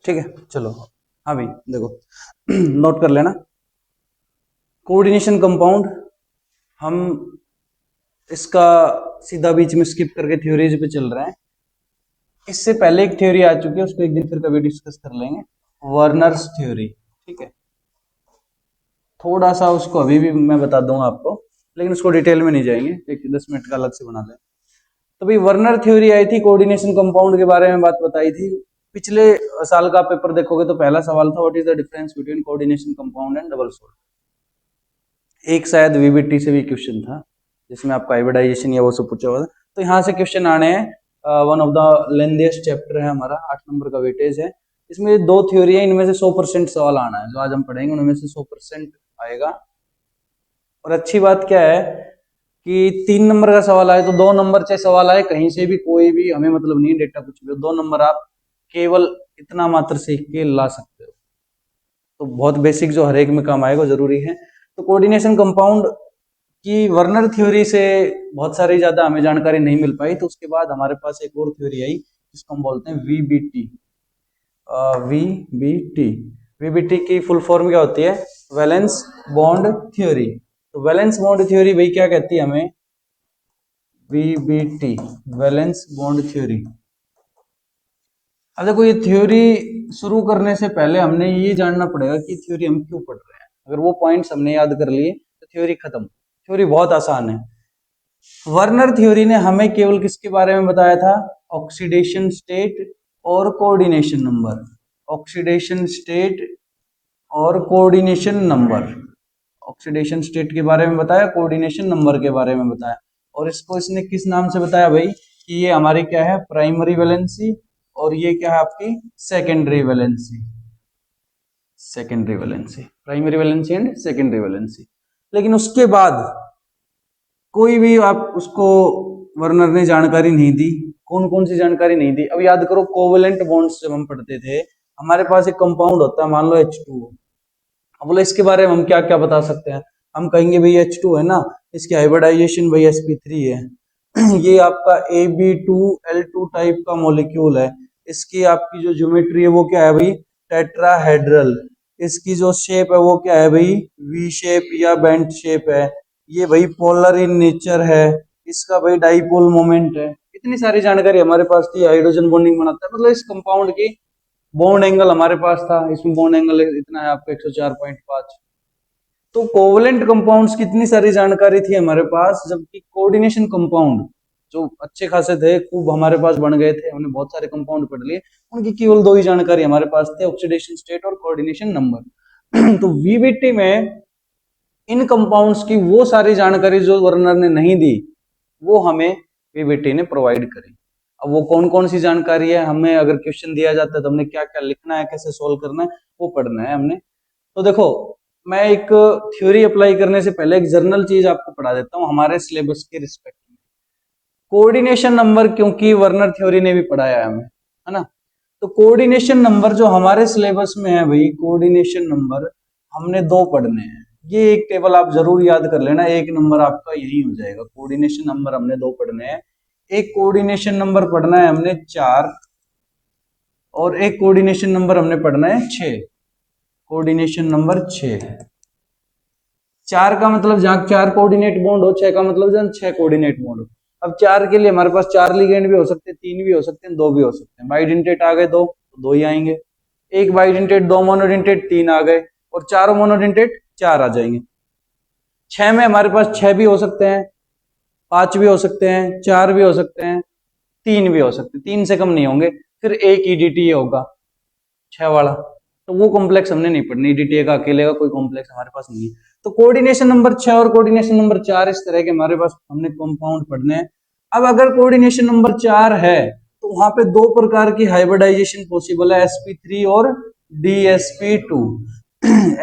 ठीक है, चलो हाँ भाई देखो नोट कर लेना। कोऑर्डिनेशन कंपाउंड, हम इसका सीधा बीच में स्किप करके थ्योरीज पे चल रहे हैं। इससे पहले एक थ्योरी आ चुकी है, उसको एक दिन फिर कभी डिस्कस कर लेंगे, वर्नर्स थ्योरी। ठीक है, थोड़ा सा उसको अभी भी मैं बता दूंगा आपको, लेकिन उसको डिटेल में नहीं जाएंगे, एक 10 मिनट का अलग से बना लें। तो भाई वर्नर थ्योरी आई थी, कोऑर्डिनेशन कंपाउंड के बारे में बात बताई थी। पिछले साल का पेपर देखोगे तो पहला सवाल था what is the difference between coordination compound and double salt. एक शायद वीबीटी से भी क्वेश्चन था जिसमें आपका हाइब्रिडाइजेशन या वो सब पूछा हुआ था। तो यहाँ से क्वेश्चन आने हैं, one of the lengthiest chapter है हमारा, 8 नंबर का वेटेज है। इसमें 2 थ्योरी है, इनमें से 100% सवाल आना है, जो आज हम पढ़ेंगे उनमें से 100% आएगा। और अच्छी बात क्या है कि 3 नंबर का सवाल आए तो 2 नंबर चाहे सवाल आए कहीं से भी, कोई भी हमें मतलब नहीं, डेटा कुछ भी, 2 नंबर आप केवल इतना मात्र सीख के ला सकते हो। तो बहुत बेसिक जो हर एक में काम आएगा, जरूरी है। तो कोऑर्डिनेशन कंपाउंड की वर्नर थ्योरी से बहुत सारी ज्यादा हमें जानकारी नहीं मिल पाई, तो उसके बाद हमारे पास एक और थ्योरी आई जिसको हम बोलते हैं वीबीटी। वीबीटी, वीबीटी की फुल फॉर्म क्या होती है? Valence bond theory. तो वैलेंस बॉन्ड थ्योरी भाई क्या कहती है हमें? VBT, valence bond theory. अब देखो ये थ्योरी शुरू करने से पहले हमने ये जानना पड़ेगा कि थ्योरी हम क्यों पढ़ रहे हैं। अगर वो पॉइंट्स हमने याद कर लिए तो थ्योरी खत्म। थ्योरी बहुत आसान है। वर्नर थ्योरी ने हमें केवल किसके बारे में बताया था? ऑक्सीडेशन स्टेट और कोऑर्डिनेशन नंबर। ऑक्सीडेशन स्टेट और कोऑर्डिनेशन नंबर। ऑक्सीडेशन स्टेट के बारे में बताया, कोऑर्डिनेशन नंबर के बारे में बताया। और इसको इसने किस नाम से बताया भाई? कि ये हमारी क्या है? प्राइमरी वैलेंसी, और ये क्या है आपकी? Secondary valency. Secondary valency, primary valency and secondary valency. लेकिन उसके बाद कोई भी आप उसको वर्नर ने जानकारी नहीं दी। कौन कौन सी जानकारी नहीं दी? अब याद करो, कोवेलेंट बॉन्ड्स जब हम पढ़ते थे, हमारे पास एक कंपाउंड होता है, मान लो H2O। अब बोले इसके बारे में हम क्या क्या बता सकते हैं? हम कहेंगे भाई H2 है ना, इसकी हाइब्रिडाइजेशन भाई sp3 है ये आपका Ab2L2 टाइप का मॉलिक्यूल है। इसकी आपकी जो ज्योमेट्री है वो क्या है भाई? टेट्राहेड्रल। इसकी जो शेप है वो क्या है भाई? वी शेप या बेंट शेप है। ये भाई पोलर इन नेचर है। इसका भाई डाइपोल मोमेंट है। इतनी सारी जानकारी हमारे पास थी। हाइड्रोजन बॉन्डिंग बनाता है, मतलब इस कंपाउंड की बॉन्ड एंगल हमारे पास था। इसमें बॉन्ड एंगल इतना है आपका 104.5। तो कोवलेंट कंपाउंड्स की इतनी सारी जानकारी थी हमारे पास, जबकि कोऑर्डिनेशन कंपाउंड जो अच्छे खासे थे, खूब हमारे पास बन गए थे, हमने बहुत सारे कंपाउंड पढ़ लिए, उनकी केवल 2 ही जानकारी हमारे पास थे, ऑक्सीडेशन स्टेट और कोऑर्डिनेशन नंबर तो वीबीटी में इन कंपाउंड्स की वो सारी जानकारी जो वर्नर ने नहीं दी, वो हमें वीबीटी ने प्रोवाइड करी। अब वो कौन कौन सी जानकारी है, हमें अगर क्वेश्चन दिया जाता है तो हमने क्या क्या लिखना है, कैसे सोल्व करना है, वो पढ़ना है हमने। तो देखो, मैं एक थ्योरी अप्लाई करने से पहले एक जर्नल चीज आपको पढ़ा देता हूँ हमारे सिलेबस के रिस्पेक्ट में। कोऑर्डिनेशन नंबर क्योंकि वर्नर थ्योरी ने भी पढ़ाया है हमें, है ना। तो कोऑर्डिनेशन नंबर जो हमारे सिलेबस में है भाई, कोऑर्डिनेशन नंबर हमने 2 पढ़ने हैं। ये एक टेबल आप जरूर याद कर लेना, 1 नंबर आपका यही हो जाएगा। कोऑर्डिनेशन नंबर हमने 2 पढ़ने हैं। एक कोऑर्डिनेशन नंबर पढ़ना है हमने 4, और एक कोऑर्डिनेशन नंबर हमने पढ़ना है 6। Coordination number 6। 4 का मतलब जहां 4 कोऑर्डिनेट बॉन्ड हो, 6 का मतलब जहां 6 कोऑर्डिनेट बॉन्ड हो। अब 4 के लिए हमारे पास 4 लिगेंड भी हो सकते हैं, 3 भी हो सकते हैं, 2 भी हो सकते हैं। बाइडेंटेट आ गए 2 तो 2 ही आएंगे। एक बाइडेंटेट, 2 मोनोडेंटेट, 3 आ गए, और 4 मोनोडेंटेट 4 आ जाएंगे। 6 में हमारे पास 6 भी हो सकते हैं, 5 भी हो सकते हैं, 4 भी हो सकते हैं, 3 भी हो सकते हैं, 3 से कम नहीं होंगे। फिर एक ईडीटी होगा 6 वाला, तो वो कॉम्प्लेक्स हमने नहीं पढ़नी। ईडीटी का अकेले का कोई कॉम्प्लेक्स हमारे पास नहीं है। तो कोऑर्डिनेशन नंबर 6 और कोऑर्डिनेशन नंबर 4 इस तरह के हमारे पास हमने कंपाउंड पढ़ने हैं। अब अगर कोऑर्डिनेशन नंबर 4 है तो वहां पे 2 प्रकार की हाइब्रिडाइजेशन पॉसिबल है, sp3 और dsp2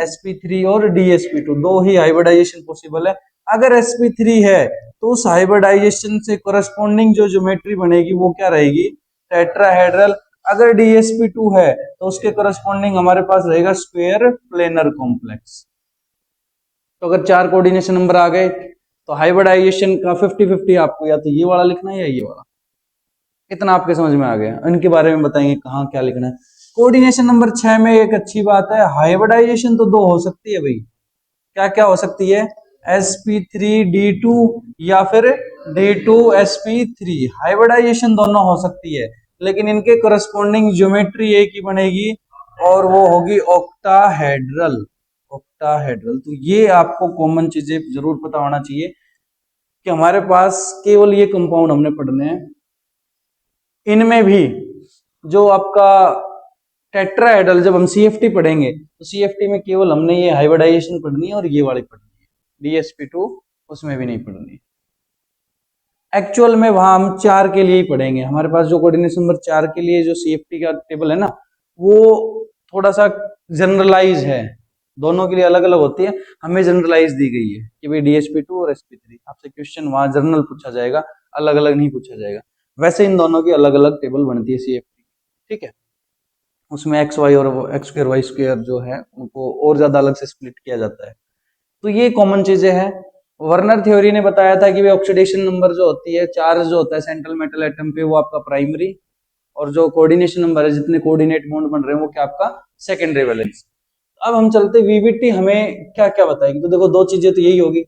sp3 और dsp2 2 ही हाइब्रिडाइजेशन पॉसिबल है। अगर sp3 है तो उस हाइब्रिडाइजेशन से कोरस्पॉन्डिंग जो ज्योमेट्री बनेगी वो क्या रहेगी? टेट्राहेड्रल। अगर dsp2 है तो उसके कोरस्पॉन्डिंग हमारे पास रहेगा स्क्वायर प्लेनर कॉम्प्लेक्स। तो अगर 4 कोऑर्डिनेशन नंबर आ गए तो हाइब्रिडाइजेशन का 50-50 आपको या तो ये वाला लिखना है या ये वाला। इतना आपके समझ में आ गया। इनके बारे में बताएंगे कहाँ क्या लिखना है। कोऑर्डिनेशन नंबर 6 में एक अच्छी बात है, हाइब्रिडाइजेशन तो दो हो सकती है भाई। क्या क्या हो सकती है? sp3d2 या फिर d2sp3, हाइब्रिडाइजेशन दोनों हो सकती है, लेकिन इनके करस्पॉन्डिंग ज्योमेट्री एक ही बनेगी और वो होगी ऑक्टाहेड्रल। ऑक्टाहेड्रल, तो ये आपको कॉमन चीजें जरूर पता होना चाहिए कि हमारे पास केवल ये कंपाउंड हमने पढ़ने हैं। इनमें भी जो आपका टेट्राहेड्रल, जब हम सीएफटी पढ़ेंगे तो सीएफटी में केवल हमने ये हाइब्रिडाइजेशन पढ़नी है और ये वाली पढ़नी है, DsP2 उसमें भी नहीं पढ़नी है। एक्चुअल में वहां हम 4 के लिए ही पढ़ेंगे। हमारे पास जो कोऑर्डिनेशन नंबर 4 के लिए जो सीएफटी का टेबल है ना, वो थोड़ा सा जनरलाइज है, दोनों के लिए अलग अलग होती है। हमें जनरलाइज दी गई है कि भाई DsP2 और sp3, आपसे क्वेश्चन वहां जनरल पूछा जाएगा, अलग अलग नहीं पूछा जाएगा। वैसे इन दोनों की अलग अलग टेबल बनती है सीएफटी, ठीक है। उसमें एक्स वाई और एक्स स्क्वायर वाई स्क्वायर जो है उनको और ज्यादा अलग से स्प्लिट किया जाता है। तो ये कॉमन चीजें हैं। वर्नर थ्योरी ने बताया था कि ऑक्सीडेशन नंबर जो होती है, चार्ज जो होता है सेंट्रल मेटल एटम पे, वो आपका प्राइमरी, और जो कोऑर्डिनेशन नंबर है, जितने कोऑर्डिनेट बॉन्ड बन रहे हैं, वो क्या आपका सेकेंडरी वैलेंस। अब हम चलते वीवीटी हमें क्या क्या बताएगी। तो देखो दो चीजें तो यही होगी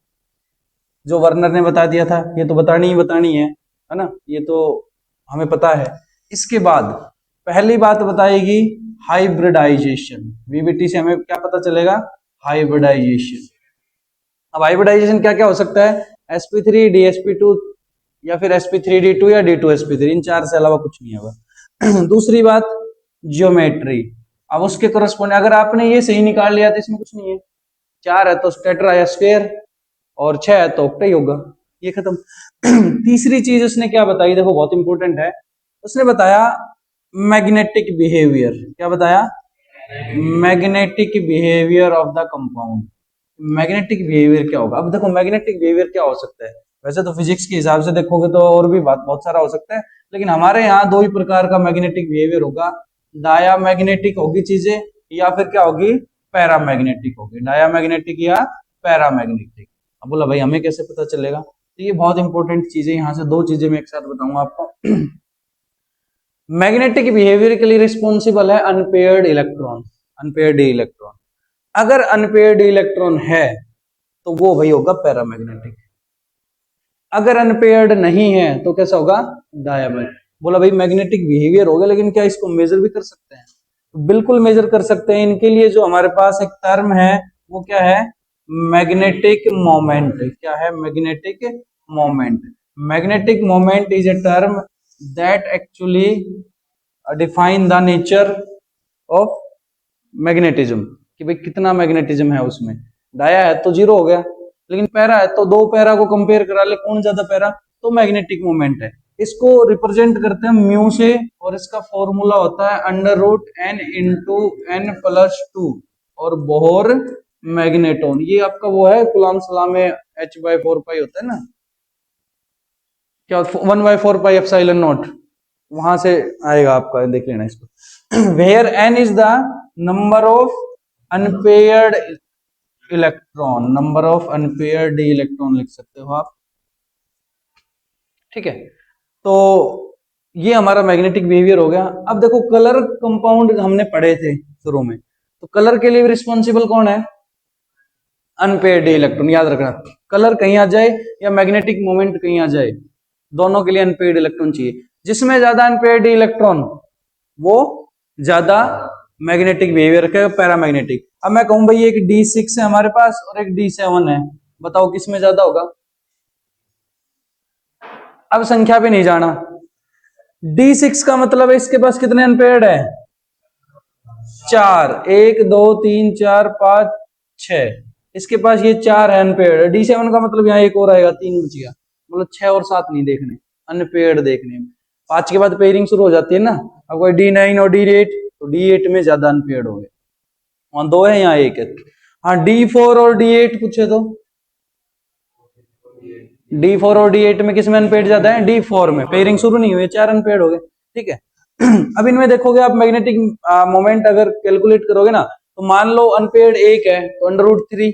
जो वर्नर ने बता दिया था, ये तो बतानी है ना, ये तो हमें पता है। इसके बाद पहली बात बताएगी हाइब्रिडाइजेशन। वीवीटी से हमें क्या पता चलेगा? हाइब्रिडाइजेशन। अब हाइब्रिडाइजेशन क्या क्या हो सकता है? sp3 dsp2 या फिर sp3d2 या d2sp3, इन चार से अलावा कुछ नहीं होगा। दूसरी बात ज्योमेट्री। अब उसके करस्पॉन्ड अगर आपने ये सही निकाल लिया तो इसमें कुछ नहीं है, 4 है तो टेट्रा या स्क्वायर, और 6 है तो ऑक्टा ही होगा, ये खत्म। तीसरी चीज उसने क्या बताई, देखो बहुत इंपॉर्टेंट है, उसने बताया मैग्नेटिक बिहेवियर। क्या बताया? Magnetic behaviour of the compound. Magnetic behaviour क्या होगा? अब देखो मैग्नेटिक बिहेवियर क्या हो सकता है, वैसे तो फिजिक्स के हिसाब से देखोगे तो और भी बात बहुत सारा हो सकता है, लेकिन हमारे यहाँ दो ही प्रकार का मैग्नेटिक बिहेवियर होगा। डायामैग्नेटिक होगी चीजें, या फिर क्या होगी? पैरामैग्नेटिक होगी। डायामैग्नेटिक या पैरामैग्नेटिक। अब बोला भाई हमें कैसे पता चलेगा? तो ये बहुत इंपॉर्टेंट चीजें, यहाँ से दो चीजें मैं एक साथ बताऊंगा आपको। मैग्नेटिक बिहेवियर के लिए रिस्पॉन्सिबल है अनपेयर्ड इलेक्ट्रॉन। अनपेयर्ड इलेक्ट्रॉन, अगर अनपेयर्ड इलेक्ट्रॉन है तो वो भाई होगा पैरामैग्नेटिक। अगर अनपेयर्ड नहीं है तो कैसा होगा? डायामैग्नेटिक। बोला भाई मैग्नेटिक बिहेवियर हो गया, लेकिन क्या इसको मेजर भी कर सकते हैं? तो बिल्कुल मेजर कर सकते हैं। इनके लिए जो हमारे पास एक टर्म है वो क्या है? Magnetic moment. क्या है? Magnetic moment. Magnetic moment is a term that actually define the nature of magnetism, कि भाई कितना मैग्नेटिज्म है उसमें। डाया है तो जीरो हो गया, लेकिन पैरा है तो दो पैरा को कंपेयर करा ले, कौन ज्यादा पैरा, तो मैग्नेटिक मोमेंट है। इसको रिप्रेजेंट करते हैं म्यू से, और इसका फॉर्मूला होता है √n इंटू n प्लस 2, और बोहर मैग्नेटोन। ये आपका वो है कूलम्ब लॉ में h/4 होता है ना, क्या 1/4 एप्सिलॉन नॉट, वहां से आएगा आपका, देख लेना इसको। Where n is the number of unpaired electron, number of unpaired electron लिख सकते हो आप, ठीक है। तो ये हमारा मैग्नेटिक बिहेवियर हो गया। अब देखो कलर कंपाउंड हमने पढ़े थे शुरू में, तो कलर के लिए रिस्पॉन्सिबल कौन है? Unpaired electron. याद रखना, कलर कहीं आ जाए या मैग्नेटिक मोमेंट कहीं आ जाए, दोनों के लिए अनपेयर्ड इलेक्ट्रॉन चाहिए। जिसमें ज्यादा अनपेयर्ड इलेक्ट्रॉन वो ज्यादा मैग्नेटिक बिहेवियर का, पैरामैग्नेटिक। अब मैं कहूं भाई एक D6 है हमारे पास और एक D7 है, बताओ किसमें ज्यादा होगा? अब संख्या पे नहीं जाना, D6 का मतलब है इसके पास कितने अनपेयर्ड है? 4, 1 2 3 4 5 6, इसके पास ये 4 है अनपेयर्ड। D7 का मतलब यहाँ एक और आएगा, 3 बच गया, मतलब 6 और 7 नहीं देखने, अनपेयर्ड देखने। 5 के बाद पेयरिंग शुरू हो जाती है ना। अब कोई D9 और D8, तो D8 में ज्यादा अनपेयर्ड हो गए, वहां 2 है यहाँ 1 है। हाँ D4 और D8 पूछे तो D4 और D8 में किसमें अनपेयर्ड ज्यादा है? D4 में। पेयरिंग शुरू नहीं हुई, 4 अनपेयर्ड हो गए, ठीक है। अब इनमें देखोगे आप मैग्नेटिक मोमेंट अगर कैलकुलेट करोगे ना, तो मान लो अनपेयर्ड 1 है तो √3,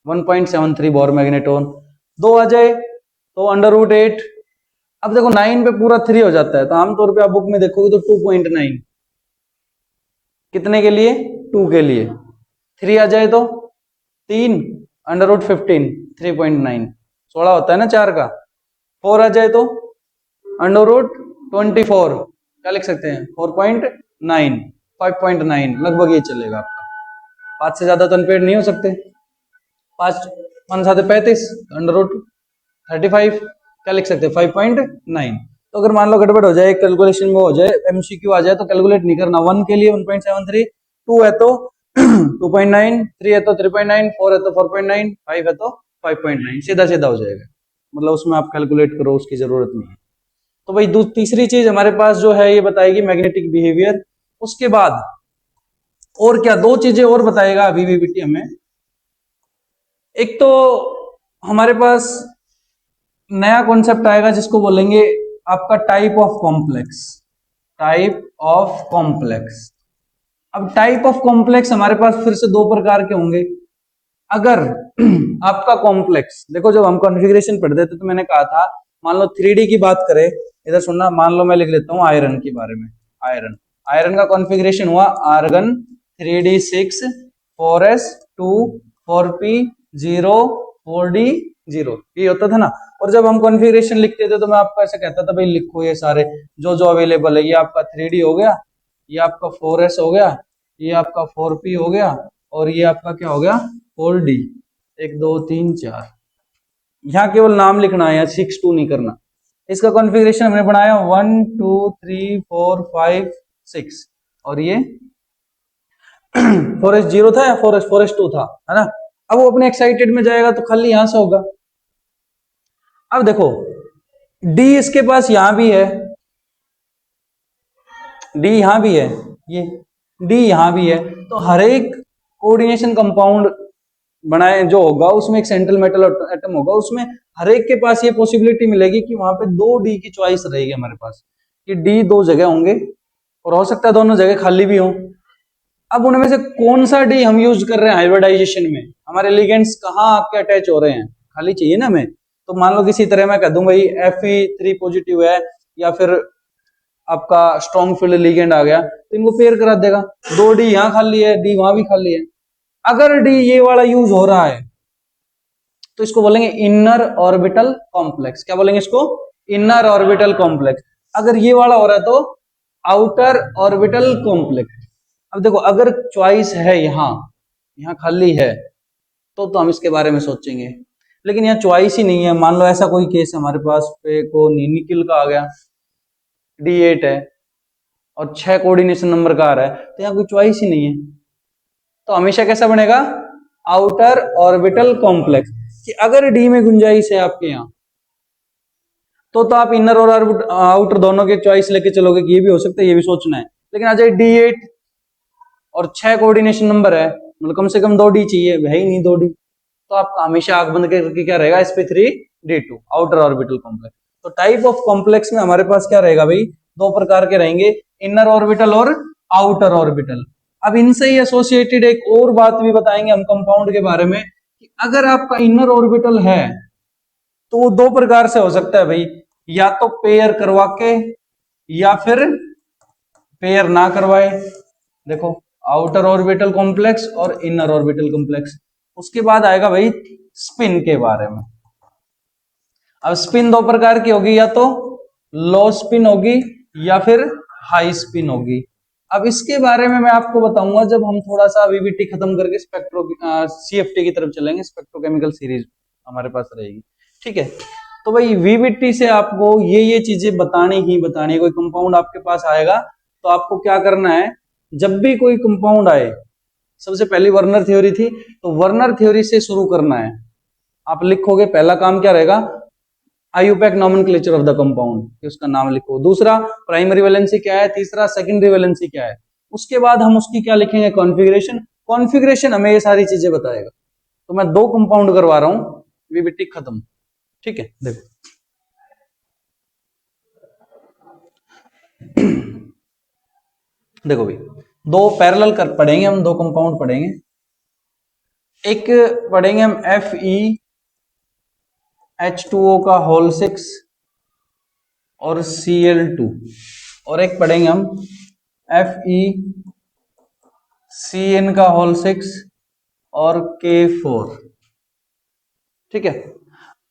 1.73 बोर मैग्नेटोन। 2 आ जाए तो √8। अब देखो 9 पे पूरा 3 हो जाता है, तो आमतौर पे आप बुक में देखोगे तो 2.9, कितने के लिए? 2 के लिए। 3 आ जाए तो 3 अंडर रूट 15 3.9 16 होता है ना 4 का। 4 आ जाए तो अंडर रूट 24 क्या लिख सकते हैं? 4.9 5.9 लगभग ये चलेगा आपका। 5 से ज्यादा तो अनपेड नहीं हो सकते। 5 5 7 35 अंडर रूट 35 क्या लिख सकते हैं? 5.9। तो अगर मान लो गड़बड़ हो जाए कैलकुलेशन में हो जाए एमसीक्यू आ जाए तो कैलकुलेट नहीं करना। 1 के लिए 1.73, 2 है तो 2.9, 3 है तो 3.9, 4 है तो 4.9, 5 है तो 5.9 सीधा सीधा हो जाएगा। मतलब उसमें आप कैलकुलेट करो उसकी जरूरत नहीं है। तो भाई तीसरी चीज हमारे पास जो है ये बताएगी मैग्नेटिक बिहेवियर। उसके बाद और क्या दो चीजें और बताएगा अभी भी बेटी हमें। एक तो हमारे पास नया कॉन्सेप्ट आएगा जिसको बोलेंगे आपका type of complex. Type of complex. अब टाइप ऑफ कॉम्प्लेक्स हमारे पास फिर से दो प्रकार के होंगे। अगर आपका कॉम्प्लेक्स देखो जब हम कॉन्फ़िगरेशन पढ़ते थे तो मैंने कहा था मान लो 3D की बात करें, इधर सुनना, मान लो मैं लिख लेता हूं आयरन के बारे में। आयरन आयरन का कॉन्फ़िगरेशन हुआ argon 3D6 4s2 4p0 4d0 ये होता था ना। और जब हम कॉन्फ़िगरेशन लिखते थे तो मैं आपको ऐसे कहता था भाई लिखो ये सारे जो जो अवेलेबल है। ये आपका 3D हो गया, ये आपका 4s हो गया, ये आपका 4p हो गया और ये आपका क्या हो गया 4d। 1 2 3 4 यहाँ केवल नाम लिखना है, 6 2 नहीं करना। इसका कॉन्फ़िगरेशन हमने बनाया 1 2 3 4 5 6 और ये 4s0 था या 4s2 था, है ना। अब वो अपने एक्साइटेड में जाएगा तो खाली यहां से होगा। अब देखो डी इसके पास यहां भी है, डी यहां भी है, ये डी यहां भी है। तो हर एक कोऑर्डिनेशन कंपाउंड बनाए जो होगा उसमें एक सेंट्रल मेटल एटम होगा, उसमें हर एक के पास ये पॉसिबिलिटी मिलेगी कि वहां पे 2 डी की चॉइस रहेगी हमारे पास कि डी 2 जगह होंगे और हो सकता है दोनों जगह खाली भी हो। अब उनमें से कौन सा डी हम यूज कर रहे हैं हाइब्रिडाइजेशन में, हमारे लिगेंड्स कहाँ आपके अटैच हो रहे हैं, खाली चाहिए ना हमें। तो मान लो किसी तरह मैं कह दूं भाई Fe3 पॉजिटिव है या फिर आपका स्ट्रॉन्ग फील्ड लिगेंड आ गया तो इनको पेयर करा देगा। 2 डी यहाँ खाली है, डी वहां भी खाली है। अगर डी ये वाला यूज हो रहा है तो इसको बोलेंगे इनर ऑर्बिटल कॉम्प्लेक्स। क्या बोलेंगे इसको? Inner orbital complex. अगर ये वाला हो रहा है तो आउटर ऑर्बिटल कॉम्प्लेक्स। अब देखो अगर चॉइस है यहाँ, यहाँ खाली है तो हम इसके बारे में सोचेंगे, लेकिन यहाँ चॉइस ही नहीं है। मान लो ऐसा कोई केस हमारे पास पे को निकिल का आ गया, D8 है और 6 कोऑर्डिनेशन नंबर का आ रहा है तो यहाँ कोई चॉइस ही नहीं है। तो हमेशा कैसा बनेगा? Outer orbital complex. कि अगर डी में गुंजाइश है आपके यहाँ तो आप इनर और आउटर दोनों के चॉइस लेके चलोगे कि ये भी हो सकता है, ये भी सोचना है। लेकिन आ जाए D8 और 6 कोऑर्डिनेशन नंबर है, मतलब कम से कम 2 डी चाहिए, है ही नहीं 2 डी, तो आपका हमेशा आंख बंद करके क्या रहेगा sp3d2 आउटर ऑर्बिटल कॉम्प्लेक्स। तो टाइप ऑफ कॉम्प्लेक्स में हमारे पास क्या रहेगा भाई? दो प्रकार के रहेंगे, इनर ऑर्बिटल और आउटर ऑर्बिटल। अब इनसे ही एसोसिएटेड एक और बात भी बताएंगे हम कंपाउंड के बारे में कि अगर आपका इनर ऑर्बिटल है तो वो दो प्रकार से हो सकता है भाई, या तो पेयर करवा के या फिर पेयर ना करवाए। देखो आउटर ऑर्बिटल कॉम्प्लेक्स और इनर ऑर्बिटल कॉम्प्लेक्स। उसके बाद आएगा भाई स्पिन के बारे में। अब स्पिन दो प्रकार की होगी, या तो लो स्पिन होगी या फिर हाई स्पिन होगी। अब इसके बारे में मैं आपको बताऊंगा जब हम थोड़ा सा वीवीटी खत्म करके स्पेक्ट्रो सीएफटी की तरफ चलेंगे, स्पेक्ट्रोकेमिकल सीरीज हमारे पास रहेगी। ठीक है, तो भाई वीवीटी से आपको ये चीजें बतानी ही बतानी है। कोई कंपाउंड आपके पास आएगा तो आपको क्या करना है, जब भी कोई कंपाउंड आए, सबसे पहली वर्नर थ्योरी थी तो वर्नर थ्योरी से शुरू करना है। आप लिखोगे पहला काम क्या रहेगा, IUPAC nomenclature of the compound, उसका नाम लिखो। दूसरा प्राइमरी वैलेंसी क्या है, तीसरा सेकेंडरी वैलेंसी क्या है। उसके बाद हम उसकी क्या लिखेंगे, कॉन्फ़िगरेशन। कॉन्फ़िगरेशन हमें ये सारी चीजें बताएगा। तो मैं 2 कंपाउंड करवा रहा हूं, वीवीटी खत्म। ठीक है, देखो देखो भाई 2 पैरेलल कर पढ़ेंगे हम, 2 कंपाउंड पढ़ेंगे। एक पढ़ेंगे हम FeH2O का होल 6 और Cl2, और एक पढ़ेंगे हम CN का होल 6 और K4। ठीक है।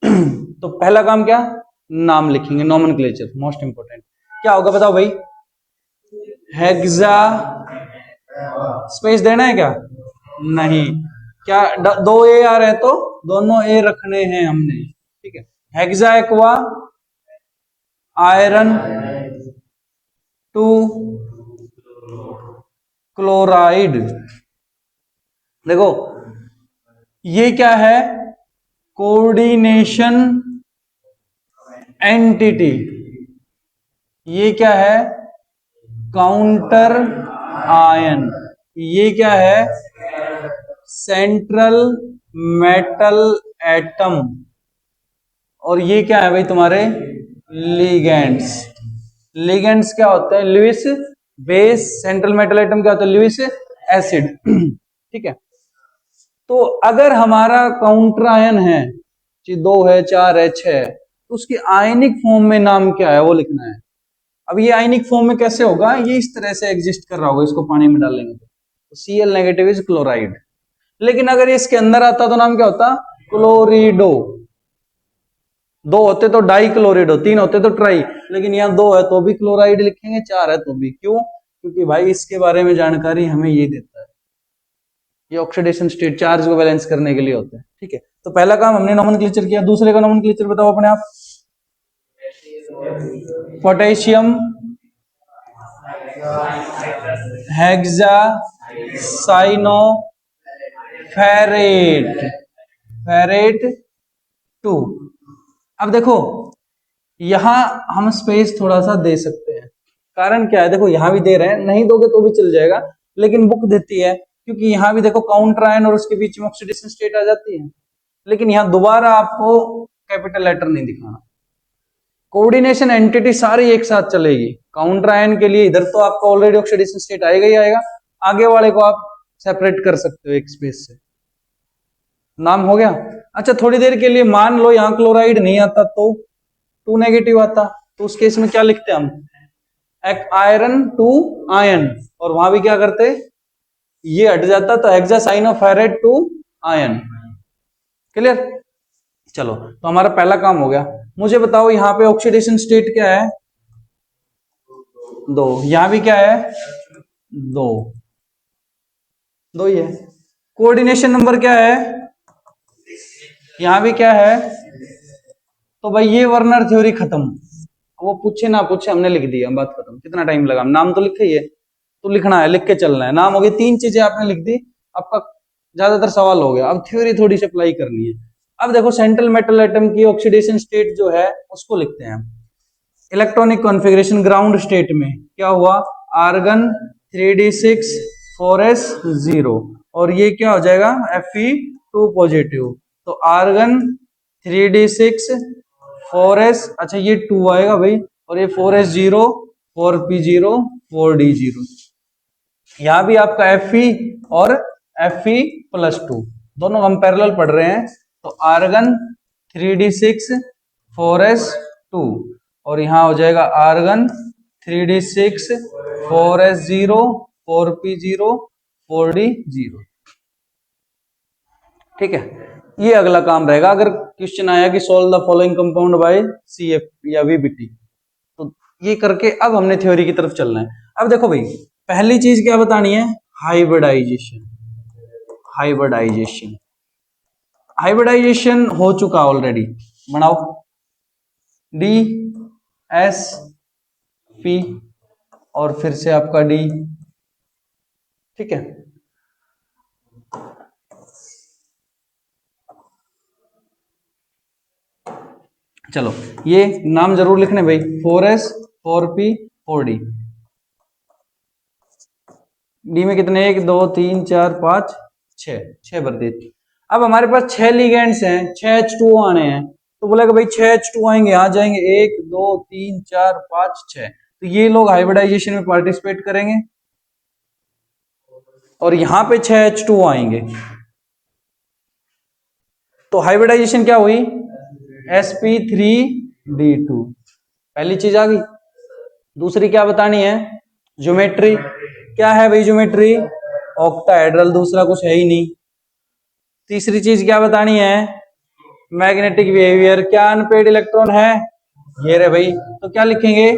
तो पहला काम क्या, नाम लिखेंगे, नोमेनक्लेचर मोस्ट इंपोर्टेंट। क्या होगा बताओ भाई, हेक्सा, स्पेस देना है क्या, नहीं, क्या दो ए आ रहे हैं तो दोनों ए रखने हैं हमने। ठीक है, हेक्सा एक्वा आयरन 2 क्लोराइड। देखो ये क्या है, कोऑर्डिनेशन एंटिटी, ये क्या है, काउंटर आयन, ये क्या है, सेंट्रल मेटल एटम, और ये क्या है भाई तुम्हारे लिगेंड्स। लिगेंड्स क्या होते हैं, Lewis base, central metal atom क्या होता है, लुईस एसिड। ठीक है, तो अगर हमारा काउंटर आयन है, 2 है, 4 है, 6 है, तो उसकी आयनिक फॉर्म में नाम क्या है वो लिखना है। अब ये आयनिक फॉर्म में कैसे होगा, ये इस तरह से एग्जिस्ट कर रहा होगा, इसको पानी में डालेंगे तो Cl नेगेटिव इज क्लोराइड। लेकिन अगर ये इसके अंदर आता तो नाम क्या होता, क्लोरिडो। 2 होते तो डाई क्लोरिडो, 3 होते तो ट्राई, लेकिन यहाँ 2 है तो भी क्लोराइड लिखेंगे, 4 है तो भी। क्यों, क्योंकि भाई इसके बारे में जानकारी हमें ये देता है, ये ऑक्सीडेशन स्टेट चार्ज को बैलेंस करने के लिए होते हैं। ठीक है, तो पहला काम हमने नोमेनक्लेचर किया, दूसरे का नोमेनक्लेचर बताओ अपने आप। Potassium hexa cyano ferrate, ferrate 2। अब देखो यहां हम स्पेस थोड़ा सा दे सकते हैं, कारण क्या है, देखो यहां भी दे रहे हैं, नहीं दोगे तो भी चल जाएगा, लेकिन बुक देती है, क्योंकि यहां भी देखो काउंटर आयन और उसके बीच में ऑक्सीडेशन स्टेट आ जाती है, लेकिन यहां दोबारा आपको कैपिटल लेटर नहीं दिखाना। कोऑर्डिनेशन एंटिटी सारी एक साथ चलेगी, काउंटर आयन के लिए इधर तो आपका ऑलरेडी ऑक्सीडेशन स्टेट आएगा ही आएगा, आगे वाले को आप सेपरेट कर सकते हो एक स्पेस से। नाम हो गया। अच्छा थोड़ी देर के लिए मान लो यहां क्लोराइड नहीं आता तो 2 नेगेटिव आता, तो उस केस में क्या लिखते हैं हम, एक आयरन 2 आयन, और वहां भी क्या करते, ये हट जाता तो हेक्सासाइनोफेरेट 2 आयन। क्लियर, चलो तो हमारा पहला काम हो गया। मुझे बताओ यहाँ पे ऑक्सीडेशन स्टेट क्या है, 2, यहां भी क्या है 2, 2 ही है। कोऑर्डिनेशन नंबर क्या है, यहां भी क्या है, तो भाई ये वर्नर थ्योरी खत्म, वो पूछे ना पूछे हमने लिख दिया, बात खत्म। कितना टाइम लगा, नाम तो लिखे ही है, तो लिखना है, लिख के चलना है। नाम हो गए, 3 चीजें आपने लिख दी, आपका ज्यादातर सवाल हो गया। अब थ्योरी थोड़ी सी अप्लाई करनी है। अब देखो सेंट्रल मेटल एटम की ऑक्सीडेशन स्टेट जो है उसको लिखते हैं हम। इलेक्ट्रॉनिक कॉन्फ़िगरेशन ग्राउंड स्टेट में क्या हुआ, आर्गन 3d6 4s0, और ये क्या हो जाएगा Fe2 पॉजिटिव, तो आर्गन 3d6 4s, अच्छा ये 2 आएगा भाई, और ये 4s0 4p0 4d0, यहां भी आपका Fe और Fe+2 दोनों हम पैरेलल पढ़ रहे हैं, तो आर्गन 3d6 4s2, और यहां हो जाएगा argon 3d6 4s0 4p0 4d0। ठीक है, ये अगला काम रहेगा। अगर क्वेश्चन आया कि solve the following compound bye CF या VBT, तो ये करके अब हमने थ्योरी की तरफ चलना है। अब देखो भाई पहली चीज क्या बतानी है, हाइब्रिडाइजेशन। हाइब्रिडाइजेशन, हाइब्रिडाइजेशन हो चुका ऑलरेडी, बनाओ DSP और फिर से आपका D। ठीक है, चलो ये नाम जरूर लिखने भाई, 4s 4p 4d। डी में कितने, 1 2 3 4 5 6, 6 भर देती। अब हमारे पास 6 लिगेंड्स हैं, 6 H2O आने हैं, तो बोलेगा भाई 6 H2O आएंगे, आ जाएंगे 1 2 3 4 5 6, तो ये लोग हाइब्रिडाइजेशन में पार्टिसिपेट करेंगे, और यहां पे 6 H2O आएंगे, तो हाइब्रिडाइजेशन क्या हुई, sp3d2। पहली चीज आ गई। दूसरी क्या बतानी है, ज्योमेट्री। क्या है भाई ज्योमेट्री, ऑक्टाहेड्रल, दूसरा कुछ है ही नहीं। तीसरी चीज क्या बतानी है, मैग्नेटिक बिहेवियर। क्या अनपेड इलेक्ट्रॉन है, ये रे भाई, तो क्या लिखेंगे,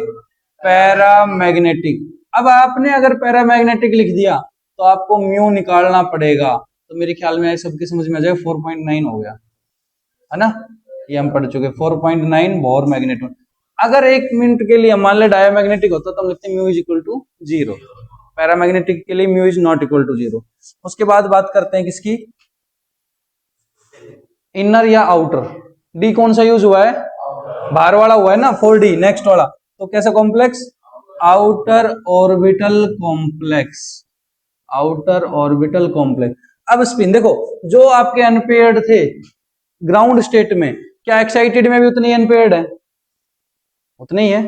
पैरामैग्नेटिक। अब आपने अगर पैरामैग्नेटिक लिख दिया तो आपको म्यू निकालना पड़ेगा, तो मेरे ख्याल में सबके समझ में आ जाएगा, 4.9 हो गया, है ना, ये हम पढ़ चुके, 4.9 बोर मैग्नेट्यूड। अगर 1 मिनट के लिए मान ले डायमैग्नेटिक होता तो हम लिखते mu is equal to 0, paramagnetic के लिए mu is not equal to 0। उसके बाद बात करते हैं किसकी, इनर या आउटर। डी कौन सा यूज हुआ है, बाहर वाला हुआ है ना, 4D नेक्स्ट वाला, तो कैसा complex, outer orbital complex, outer orbital complex. अब स्पिन देखो, जो आपके अनपेयर्ड थे ग्राउंड स्टेट में, क्या एक्साइटेड में भी उतनी अनपेयर्ड है, उतने ही है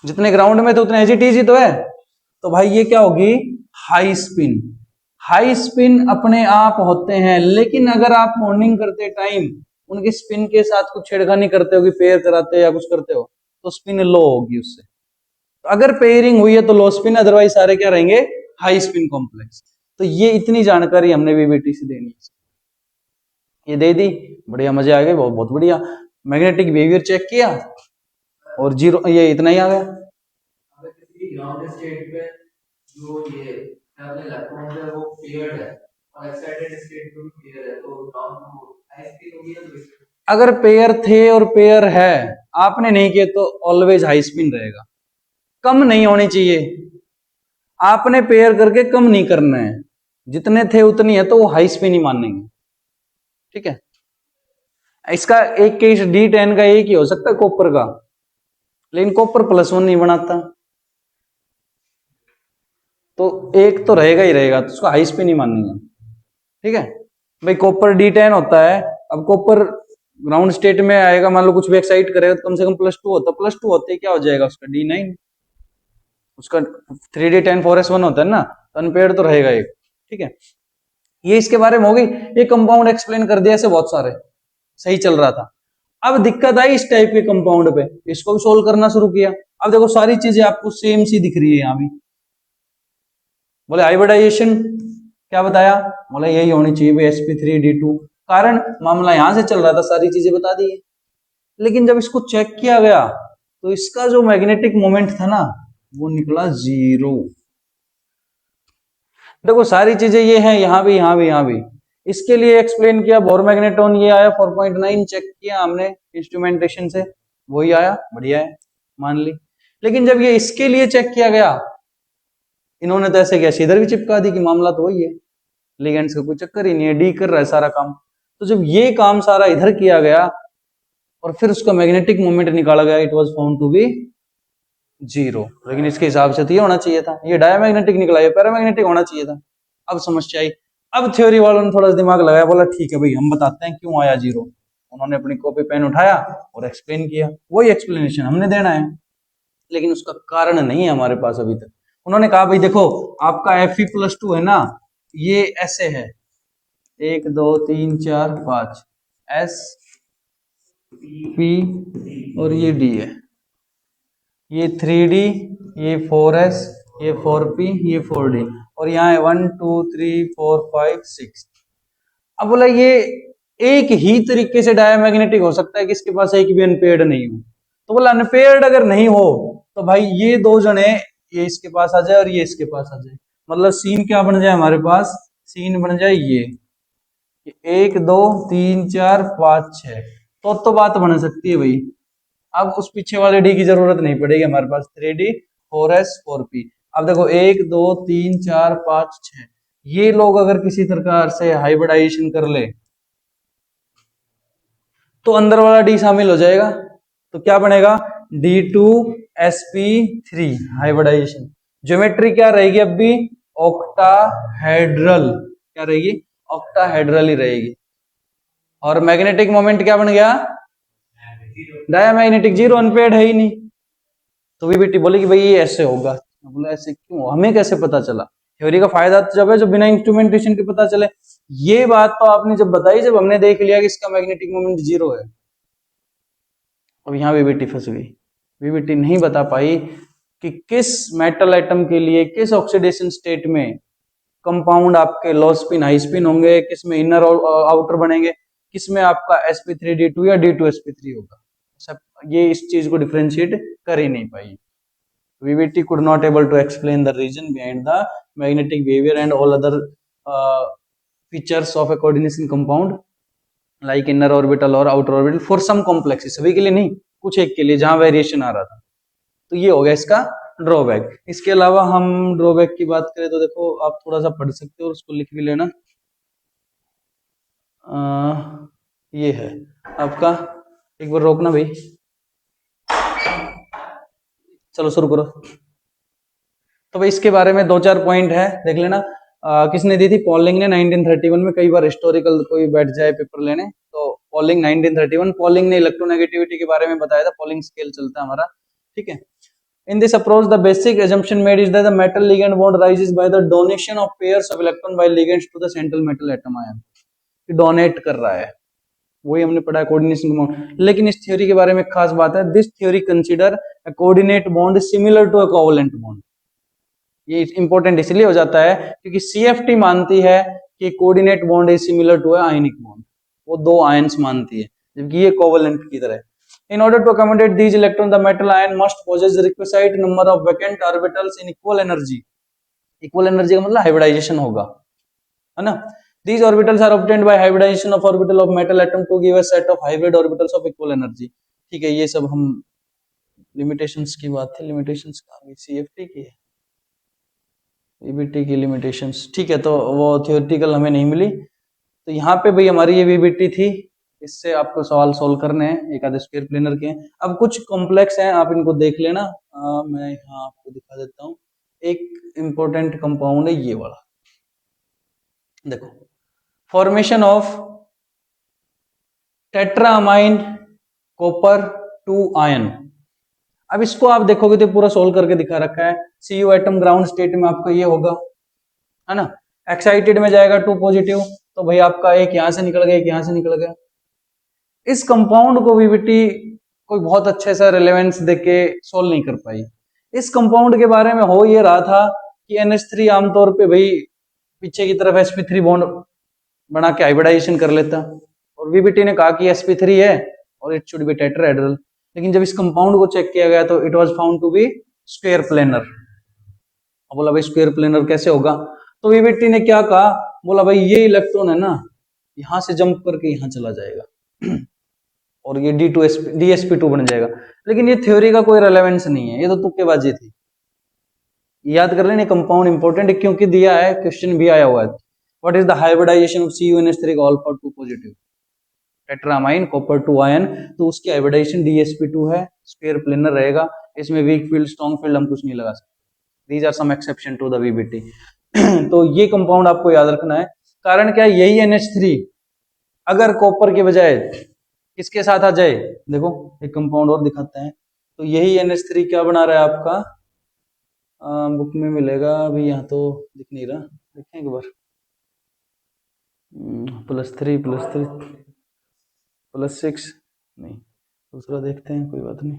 जितने ग्राउंड में थे, उतने एजिटीज तो है। तो भाई ये क्या होगी, हाई स्पिन। हाई स्पिन अपने आप होते हैं, लेकिन अगर आप मॉर्निंग करते टाइम उनके स्पिन के साथ कुछ छेड़खानी करते हो, कि पेयर कराते हो या कुछ करते हो, तो स्पिन लो होगी उससे। तो अगर पेयरिंग हुई है तो लो स्पिन, अदरवाइज सारे क्या रहेंगे, हाई स्पिन कॉम्प्लेक्स। तो ये इतनी जानकारी हमने वीबीटी से देनी है, ये दे दी, बढ़िया, मजे आ गए, बहुत बहुत बढ़िया। मैग्नेटिक बिहेवियर चेक किया और 0, ये इतना ही आ गया। ग्राउंड स्टेट पे जो ये अपने इलेक्ट्रॉन है वो पेयर्ड है और एक्साइटेड स्टेट में भी पेयर है, तो हाई स्पिन होगी ना। अगर पेयर थे और पेयर है, आपने नहीं किया तो ऑलवेज हाई स्पिन रहेगा, कम नहीं होनी चाहिए। आपने पेयर करके कम नहीं करना है, जितने थे उतनी है, तो वो हाई स्पिन ही मानेंगे, ठीक है। इसका एक केस D10 का एक ही हो सकता है, कॉपर का, लेकिन कॉपर +1 नहीं बनाता, तो एक तो रहेगा ही रहेगा, तो उसको हाई स्पिन ही मानेंगे, ठीक है भाई। कॉपर D10 होता है, अब कॉपर ग्राउंड स्टेट में आएगा, मान लो कुछ भी एक्साइट करेगा तो कम से कम +2 होता, +2 होते क्या हो जाएगा उसका D9, उसका 3D10 4s1 होता है ना, तो अनपेयर्ड तो रहेगा एक, ठीक है। ये इसके बारे में हो गई, ये कंपाउंड एक्सप्लेन कर दिया, ऐसे बहुत सारे सही चल रहा था। अब दिक्कत आई इस टाइप के कंपाउंड पे, इसको भी सोल्व करना शुरू किया। अब देखो सारी चीजें आपको सेम सी दिख रही है यहाँ भी। बोले हाइब्रिडाइजेशन क्या बताया, बोला यही होनी चाहिए भाई, sp3d2, कारण मामला यहां से चल रहा था, सारी चीजें बता दी। लेकिन जब इसको चेक किया गया तो इसका जो मैग्नेटिक मोमेंट था ना, वो निकला 0। देखो सारी चीजें ये हैं, यहां भी यहां भी यहां भी। इसके लिए एक्सप्लेन किया, बोर मैग्नेटॉन ये आया 4.9, चेक किया हमने इंस्ट्रूमेंटेशन से, वही आया, बढ़िया है, मान ली। लेकिन जब ये इसके लिए चेक किया गया, इन्होंने तो ऐसे किया, सीधर भी चिपका दी कि मामला तो वही है, लिगेंड्स का कोई चक्कर ही नहीं है, डी कर रहा है सारा काम। तो जब ये काम सारा इधर किया गया और फिर उसका मैग्नेटिक मोमेंट निकाला गया, it was found to be 0। लेकिन इसके हिसाब से तो ये होना चाहिए था, ये डायमैग्नेटिक निकला, ये पैरामैग्नेटिक होना चाहिए था। अब समस्या आई, अब थ्योरी वालों ने थोड़ा सा दिमाग लगाया, बोला ठीक है भाई हम बताते हैं क्यों आया 0। उन्होंने अपनी कॉपी पेन उठाया और एक्सप्लेन किया, वही एक्सप्लेनेशन हमने देना है, लेकिन उसका कारण नहीं है हमारे पास अभी तक। उन्होंने कहा भाई देखो, आपका Fe+2 है ना, ये ऐसे है, 1 2 3 4 5, S P और ये D है, ये 3D, ये 4S, ये 4P, ये 4D, और यहाँ है 1 2 3 4 5 6। अब बोला ये एक ही तरीके से डायमैग्नेटिक हो सकता है कि इसके पास एक भी अनपेयर्ड नहीं हो। तो बोला अनपेयर्ड अगर नहीं हो तो भाई ये दो जने, ये इसके पास आ जाए और ये इसके पास आ जाए, मतलब सीन क्या बन जाए हमारे पास, सीन बन जाए ये 1 2 3 4 5 6, तो बात बन सकती है भाई। अब उस पीछे वाले डी की जरूरत नहीं पड़ेगी, हमारे पास 3D 4S 4P। अब देखो 1 2 3 4 5 6, ये लोग अगर किसी प्रकार से हाइब्रिडाइजेशन कर ले तो अंदर वाला डी शामिल हो जाएगा, तो क्या बनेगा D2sp3 हाइब्रिडाइजेशन। ज्योमेट्री क्या रहेगी अब भी, ऑक्टाहेड्रल, क्या रहेगी, ऑक्टाहेड्रल ही रहेगी। और मैग्नेटिक मोमेंट क्या बन गया, डायमैग्नेटिक, 0, अनपेयर्ड है ही नहीं। तो वीबीटी बोले कि भाई ये ऐसे होगा। बोला ऐसे क्यों, हमें कैसे पता चला, थ्योरी का फायदा तो जब है जब बिना इंस्ट्रूमेंटेशन के पता चले। ये बात तो आपने जब बताई जब हमने देख लिया कि इसका मैग्नेटिक मोमेंट 0 है। अब यहाँ वीबीटी फंस गई, वीबीटी नहीं बता पाई कि किस मेटल एटम के लिए किस ऑक्सीडेशन स्टेट में कंपाउंड आपके लो स्पिन हाई स्पिन होंगे, किसमें इनर और आउटर बनेंगे, किसमें आपका sp3d2 या d2sp3 होगा। सब ये इस चीज को डिफरेंशिएट कर ही नहीं पाई। VBT could not able to explain the reason behind the magnetic behavior and all other features of a coordination compound like inner orbital और outer orbital for some complexes, सभी के लिए नहीं, कुछ एक के लिए जहां वेरिएशन आ रहा था। तो ये हो गया इसका ड्रॉबैक। इसके अलावा हम ड्रॉबैक की बात करें तो देखो आप थोड़ा सा पढ़ सकते हो और उसको लिख भी लेना। ये है आपका, एक बार रोकना भाई, चलो शुरू करो। तो भाई इसके बारे में 2-4 पॉइंट है, देख लेना। किसने दी थी? पॉलिंग ने 1931 में। कई बार हिस्टोरिकल कोई बैठ जाए पेपर लेने तो पॉलिंग 1931, पॉलिंग ने इलेक्ट्रोनेगेटिविटी के बारे में बताया था, पॉलिंग स्केल चलता है हमारा, ठीक है। In this approach, the basic assumption made is that the metal ligand bond rises by the donation of pairs of electron by ligands to the central metal atom ion. Donate कर रहा है, वही हमने पढ़ा है कोऑर्डिनेशन बॉन्ड। लेकिन इस theory के बारे में खास बात है, this theory consider a coordinate bond similar to a covalent bond. ये इंपॉर्टेंट इसलिए हो जाता है क्योंकि CFT मानती है कि coordinate bond is similar to a ionic bond, वो दो आयंस मानती है, जबकि ये कोवेलेंट की तरह है। In order to accommodate these electrons, the metal ion must possess the requisite number of vacant orbitals in equal energy. Equal energy का मतलब hybridization होगा, है ना। These orbitals are obtained by hybridization of orbital of metal atom to give a set of hybrid orbitals of equal energy. ठीक है, ये सब हम लिमिटेशंस की बात थी, लिमिटेशंस कहाँ CFT की है, VBT की लिमिटेशंस, ठीक है। तो वो थियोरेटिकल हमें नहीं मिली, तो यहाँ पे भाई हमारी ये VBT थी, इससे आपको सवाल सोल्व करने हैं, एक आधे स्क्वायर प्लेनर के हैं। अब कुछ कॉम्प्लेक्स हैं, आप इनको देख लेना। मैं यहाँ आपको दिखा देता हूँ। एक इंपॉर्टेंट कंपाउंड है ये वाला, देखो, फॉर्मेशन ऑफ टेट्रामाइन कॉपर 2 आयन। अब इसको आप देखोगे तो पूरा सोल्व करके दिखा रखा है। Cu एटम ग्राउंड स्टेट में आपका ये होगा, है ना। एक्साइटेड में जाएगा 2 पॉजिटिव, तो भाई आपका एक यहां से निकल गया, एक यहां से निकल गया। इस कंपाउंड को VBT कोई बहुत अच्छे से रेलेवेंस देके सोल्व नहीं कर पाई। इस कंपाउंड के बारे में हो ये रहा था कि NH3 आमतौर पे भाई पीछे की तरफ sp3 बॉन्ड बना के हाइब्रिडाइजेशन कर लेता, और VBT ने कहा कि sp3 है और इट शुड बी टेट्राहेड्रल। लेकिन जब इस कंपाउंड को चेक किया गया तो it was found to be square planar. बोला भाई स्क्वायर प्लेनर कैसे होगा? तो VBT ने क्या कहा, बोला भाई ये इलेक्ट्रॉन है ना, यहां से जंप करके यहां चला जाएगा और ये DsP2 बन जाएगा। लेकिन ये थ्योरी का कोई रेलेवेंस नहीं है, ये तो तुक्केबाजी थी। याद कर लेना, कंपाउंड इंपॉर्टेंट है क्योंकि दिया है, क्वेश्चन भी आया हुआ है। What is the hybridisation of CuNH3 alpha 2 positive tetrammine copper 2 ion? तो उसकी हाइब्रिडाइजेशन DsP2 है, स्क्वायर प्लेनर रहेगा, इसमें वीक फील्ड स्ट्रॉन्ग फील्ड हम कुछ नहीं लगा सकते। These are some exception to the VBT। तो ये कंपाउंड आपको याद रखना है। कारण क्या है, यही NH3 अगर कॉपर के बजाय किसके साथ आ जाए, देखो एक कंपाउंड और दिखाते हैं, तो यही NH3 क्या बना रहा है आपका, बुक में मिलेगा, अभी यहाँ तो दिख नहीं रहा, देखें एक बार। +3 +6 नहीं, दूसरा देखते हैं, कोई बात नहीं।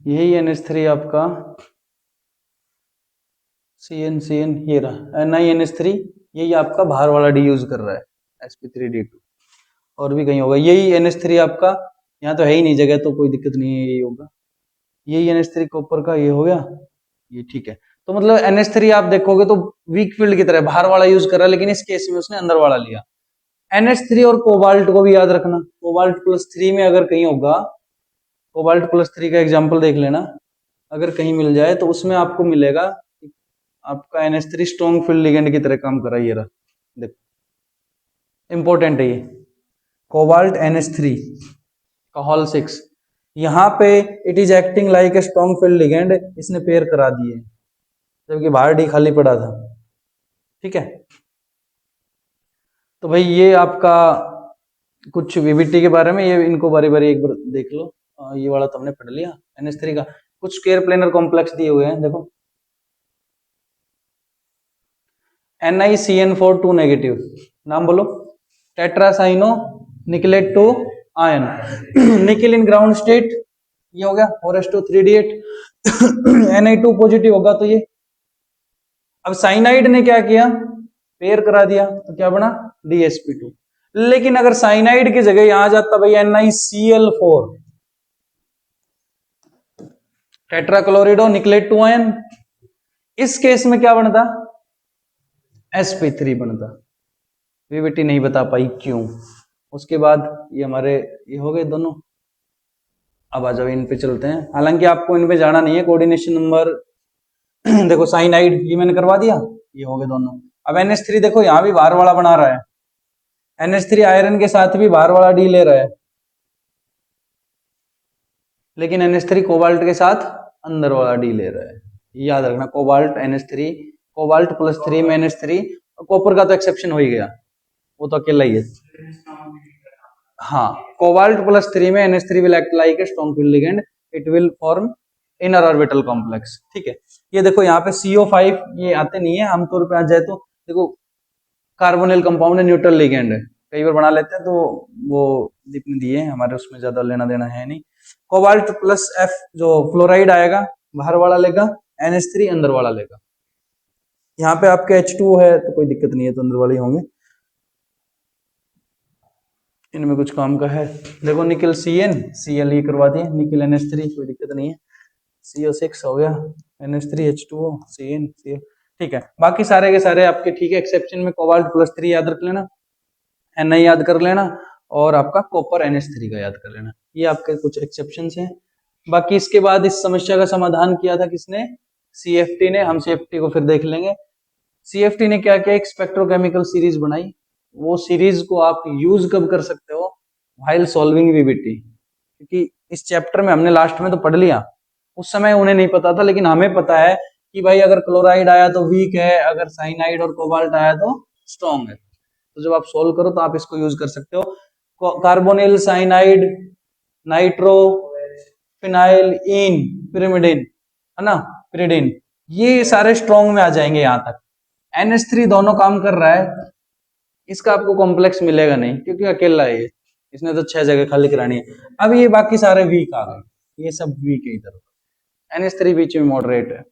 यही NH3 आपका CN ये रहा NiNH3, यही आपका बाहर वाला डी यूज कर रहा है, sp3d2। और भी कहीं होगा, यही NH3 आपका, यहाँ तो है ही नहीं जगह तो कोई दिक्कत नहीं है, यही होगा। यही NH3 कॉपर का ये हो गया, ये ठीक है। तो मतलब NH3 आप देखोगे तो वीक फील्ड की तरह बाहर वाला यूज कर रहा है, लेकिन इस केस में उसने अंदर वाला लिया। NH3 और कोबाल्ट को भी याद रखना, कोबाल्ट +3 में अगर कहीं होगा, कोबाल्ट +3 का एग्जाम्पल देख लेना, अगर कहीं मिल जाए तो उसमें आपको मिलेगा आपका NH3 स्ट्रॉन्ग फील्ड लिगेंड की तरह काम कर रहा है, ये रहा, देखो इंपॉर्टेंट है ये कोबाल्ट NH3 का हॉल 6, यहाँ पे it is acting like a strong field ligand, इसने पेयर करा दिए जबकि बाहर डी खाली पड़ा था, ठीक है। तो भाई ये आपका कुछ VBT के बारे में, ये इनको बारी बारी एक बार देख लो। ये वाला तो हमने पढ़ लिया NH3 का। कुछ स्क्वायर प्लेनर कॉम्प्लेक्स दिए हुए हैं, देखो NiCN4 2 नेगेटिव, नाम बोलो, tetracyano nickelate 2 ion, nickel in ground state, ये हो गया 4s2 3d8। Na2 पॉजिटिव होगा तो ये अब साइनाइड ने क्या किया, पेयर करा दिया, तो क्या बना DsP2। लेकिन अगर साइनाइड की जगह यहां जाता भैया NiCl4, टेट्राक्लोरिडो निकलेट 2 आयन, इस केस में क्या बनता, sp3 बनता। वीवीटी नहीं बता पाई क्यों। उसके बाद ये हमारे ये हो गए दोनों। अब आ जाओ इन पे चलते हैं, हालांकि आपको इन पे जाना नहीं है, कोऑर्डिनेशन नंबर देखो साइनाइड ये मैंने करवा दिया, ये हो गए दोनों। अब NH3 देखो यहां भी बाहर वाला बना रहा है, NH3 आयरन के साथ भी बाहर वाला डी ले रहा है, लेकिन NH3 कोबाल्ट के साथ अंदर वाला डी ले रहा है। याद रखना, कोबाल्ट NH3, कोबाल्ट +3 में NH3, कॉपर का तो एक्सेप्शन हो ही गया, वो तो अकेला ही है। हाँ, कोबाल्ट +3 में NH3 will act like a strong field ligand, it will form inner orbital complex। ठीक है, ये देखो यहाँ पे CO5 ये आते नहीं है आमतौर पे, आ जाए तो देखो कार्बोनिल कंपाउंड है, न्यूट्रल लिगेंड है, कई बार बना लेते हैं, तो वो जितने दिए हैं हमारे उसमें ज्यादा लेना देना है नहीं। कोबाल्ट +F जो फ्लोराइड आएगा बाहर वाला लेगा, NH3 अंदर वाला लेगा। यहाँ पे आपके H2O है तो कोई दिक्कत नहीं है, तो अंदर वाले होंगे, इनमें कुछ काम का है। देखो निकल CnCl ये करवा दिए, निकल NH3 कोई दिक्कत नहीं है, CO6 हो गया, NH3 H2O CnCl, ठीक है। बाकी सारे के सारे आपके ठीक है, एक्सेप्शन में कोबाल्ट +3 याद रख लेना, Ni याद कर लेना, और आपका कॉपर NH3 का याद कर लेना, ये आपके कुछ एक्सेप्शन हैं। बाकी इसके बाद इस समस्या का समाधान किया था किसने, CFT ने। हम CFT को फिर देख लेंगे। CFT ने क्या किया, एक स्पेक्ट्रोकेमिकल सीरीज बनाई, वो सीरीज को आप यूज कब कर सकते हो, व्हाइल सॉल्विंग वीबीटी। क्योंकि इस चैप्टर में हमने लास्ट में तो पढ़ लिया, उस समय उन्हें नहीं पता था, लेकिन हमें पता है कि भाई अगर क्लोराइड आया तो वीक है, अगर साइनाइड और कोबाल्ट आया तो स्ट्रॉन्ग है। तो जब आप सोल्व करो तो आप इसको यूज कर सकते हो। कार्बोनिल, साइनाइड, नाइट्रो, फिनाइल, इन, पिरिमिडिन, है ना, पिरिडिन, ये सारे स्ट्रॉन्ग में आ जाएंगे। यहां तक NH3 दोनों काम कर रहा है, इसका आपको कॉम्प्लेक्स मिलेगा नहीं क्योंकि अकेला है ये, इसने तो 6 जगह खाली करानी है। अब ये बाकी सारे वीक आ गए, ये सब वीक है, इधर NH3 बीच में मॉडरेट है।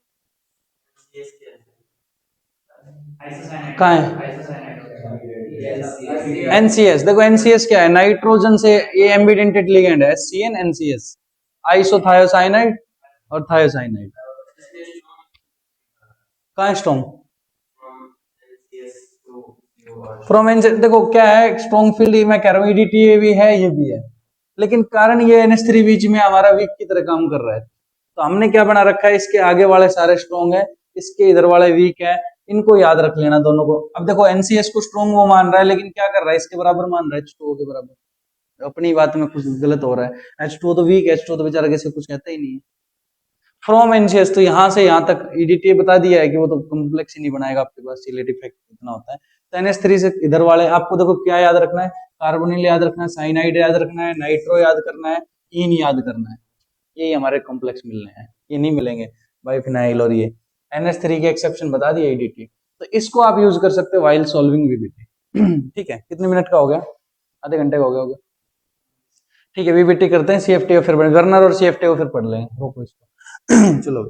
कहाँ है NCS, देखो NCS क्या है, नाइट्रोजन से ये एम्बिडेंटेड लिगेंड है, SCN NCS, आइसोथायोसाइनाइड और थायोसाइनाइड। कहाँ है स्ट्रॉन्ग, फ्रॉम एनसीएस। देखो क्या है स्ट्रॉन्ग फील्ड, मैं कह रहा हूँ EDTA भी है, ये भी है, लेकिन कारण ये NH3 बीच में हमारा वीक की तरह काम कर रहा है, तो हमने क्या बना रखा है, इसके आगे वाले सारे स्ट्रॉन्ग है, इसके इधर वाले वीक है, इनको याद रख लेना दोनों को। अब देखो NCS को स्ट्रॉन्ग वो मान रहा है, लेकिन क्या कर रहा है, इसके बराबर मान रहा है, H2O के बराबर। अपनी बात में कुछ गलत हो रहा है, H2O तो वीक है, H2O तो बेचारा किसी कुछ कहता ही नहीं है। फ्रॉम NCS तो यहां से यहां तक EDTA बता दिया है कि वो तो कॉम्प्लेक्स ही नहीं बनाएगा आपके पास, चिलेट इफेक्ट इतना होता है। तो NH3 से इधर वाले आपको देखो क्या याद रखना है, कार्बोनिल याद रखना है, साइनाइड याद रखना है, नाइट्रो याद करना है, इन याद करना है, यही हमारे कॉम्प्लेक्स मिलने हैं, ये नहीं मिलेंगे बाइफिनाइल और ये। NH3 के एक्सेप्शन बता दिए EDTA, तो इसको आप यूज कर सकते हो व्हाइल सॉल्विंग VBT। ठीक है, कितने मिनट का हो गया, आधे घंटे का हो गया। ठीक है, VBT करते हैं, CFTO फिर वर्नर और CFTO फिर पढ़ लेंगे, रोको इसको। चलो।